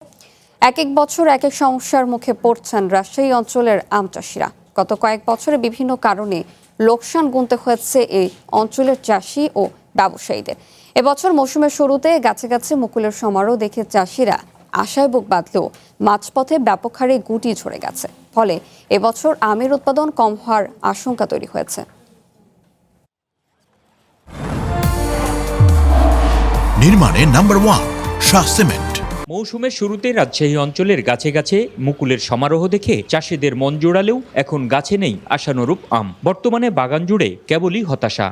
এক এক বছর এক এক সমস্যার মুখে পড়ছেন রাজশাহী অঞ্চলের আম চাষিরা। গত কয়েক বছরে বিভিন্ন কারণে লোকসান গুনতে হয়েছে এই অঞ্চলের চাষি ও ব্যবসায়ীদের। এবছর মৌসুমের শুরুতে গাছে গাছে মুকুলের সমারোহ দেখে চাষিরা আশায় বুক বাঁধলেও মাঝপথে ব্যাপক হারে গুটি ঝরে গেছে। ফলে এবছর আমের উৎপাদন কম হওয়ার আশঙ্কা তৈরি হয়েছে। নির্মাণে নাম্বার 1 শাহ সিমেন্ট। মৌসুমের শুরুতে রাজশাহী অঞ্চলের গাছে গাছে মুকুলের সমারোহ দেখে চাষিদের মন জোড়ালেও এখন গাছে নেই আশানুরূপ আম। বর্তমানে বাগান জুড়ে কেবলই হতাশা।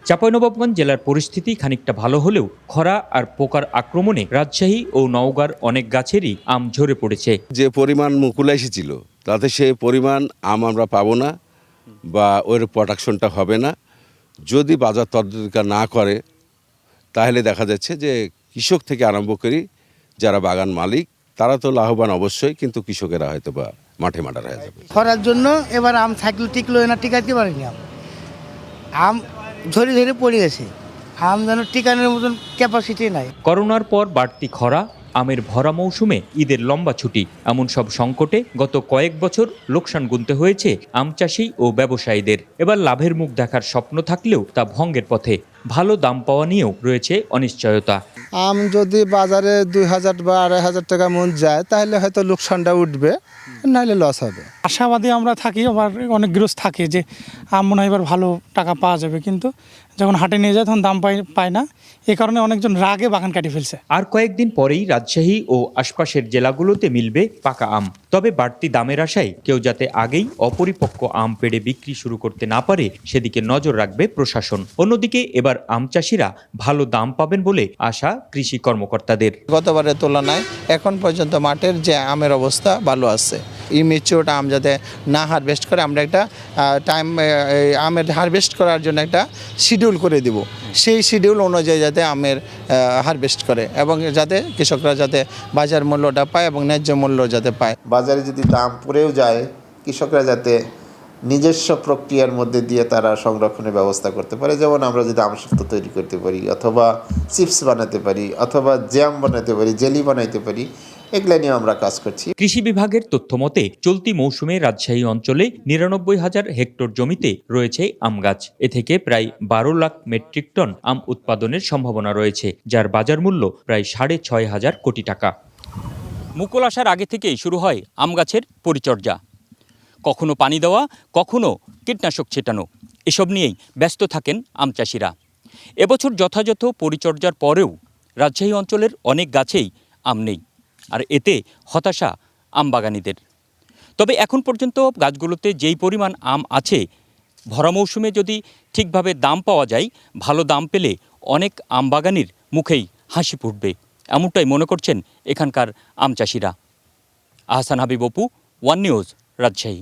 চাঁপাইনবাবগঞ্জ জেলার পরিস্থিতি খানিকটা ভালো হলেও খরা আর পোকার আক্রমণে রাজশাহী ও নওগাঁর অনেক গাছেরই আম ঝরে পড়েছে। যে পরিমাণ মুকুল এসেছিল তাতে সে পরিমাণ আম আমরা পাবো না বা ওর প্রোডাকশনটা হবে না। যদি বাজার তদারকি না করে তাহলে দেখা যাচ্ছে যে কৃষক থেকে আরম্ভ করি যারা বাগান মালিক তারা তো লাভবান অবশ্যই, কিন্তু কৃষকেরা হয়তো বা মাঠে মাঠার হয়ে যাবে। খরার জন্য এবার আম থাকলে টিকলো না, টিকাতে পারিনি। আম ঝরে ঝরে পড়ে গেছে, আম যেন টিকানোর মতন ক্যাপাসিটি নাই। করোনার পর বাড়তি খরা, আমের ভরা মৌসুমে ঈদের লম্বা ছুটি, এমন সব সংকটে গত কয়েক বছর লোকসান গুনতে হয়েছে আম চাষি ও ব্যবসায়ীদের। এবার লাভের মুখ দেখার স্বপ্ন থাকলেও তা ভঙ্গের পথে। ভালো দাম পাওয়া নিয়েও রয়েছে অনিশ্চয়তা। আম যদি বাজারে 2000 বা 2500 টাকা মন যায় তাহলে হয়তো লোকসানটা উঠবে, নাহলে লস হবে। আশাবাদী আমরা থাকি, আবার অনেক গ্রোস থাকে যে আম মনে হয় এবার ভালো টাকা পাওয়া যাবে, কিন্তু যখন হাটে নিয়ে যায় তখন দাম পায় না। এই কারণে অনেকজন রাগে বাগান কাটি ফেলছে। আর কয়েকদিন পরেই রাজশাহী ও আশপাশের জেলাগুলোতে মিলবে পাকা আম। তবে বাড়তি দামের আশায় কেউ যাতে আগেই অপরিপক্ক আম পেড়ে বিক্রি শুরু করতে না পারে সেদিকে নজর রাখবে প্রশাসন। অন্যদিকে এবার আম চাষিরা ভালো দাম পাবেন বলে আশা কৃষি কর্মকর্তাদের। গতবারের তুলনায় এখন পর্যন্ত মাঠের যে আমের অবস্থা ভালো আছে। ইমেচিওর আম যাতে না হারভেস্ট করে আমরা একটা টাইম আমের হারভেস্ট করার জন্য একটা শিডিউল করে দিব। সেই শিডিউল অনুযায়ী যাতে আমের হারভেস্ট করে এবং যাতে কৃষকরা যাতে বাজার মূল্যটা পায় এবং ন্যায্য মূল্য যাতে পায়। বাজারে যদি দাম পড়েও যায়, কৃষকরা যাতে নিজস্ব প্রক্রিয়ার মধ্যে দিয়ে তারা সংরক্ষণের ব্যবস্থা করতে পারে। যেমন আমরা যদি আমসত্ব তৈরি করতে পারি, অথবা চিপস বানাতে পারি, অথবা জ্যাম বানাতে পারি, জেলি বানাইতে পারি, এগুলো নিয়ে আমরা কাজ করছি। কৃষি বিভাগের তথ্য মতে চলতি মৌসুমে রাজশাহী অঞ্চলে 99,000 হেক্টর জমিতে রয়েছে আম গাছ। এ থেকে প্রায় 12 লাখ মেট্রিক টন আম উৎপাদনের সম্ভাবনা রয়েছে, যার বাজার মূল্য প্রায় 6,500 কোটি টাকা। মুকুল আসার আগে থেকেই শুরু হয় আম গাছের পরিচর্যা। কখনো পানি দেওয়া, কখনো কীটনাশক ছেটানো, এসব নিয়েই ব্যস্ত থাকেন আম চাষিরা। এবছর যথাযথ পরিচর্যার পরেও রাজশাহী অঞ্চলের অনেক গাছেই আম নেই, আর এতে হতাশা আম বাগানীদের। তবে এখন পর্যন্ত গাছগুলোতে যেই পরিমাণ আম আছে, ভরা মৌসুমে যদি ঠিকভাবে দাম পাওয়া যায়, ভালো দাম পেলে অনেক আম বাগানির মুখেই হাসি ফুটবে, এমনটাই মনে করছেন এখানকার আম চাষিরা। Ahsan Habib Apu, one news, Rajshahi.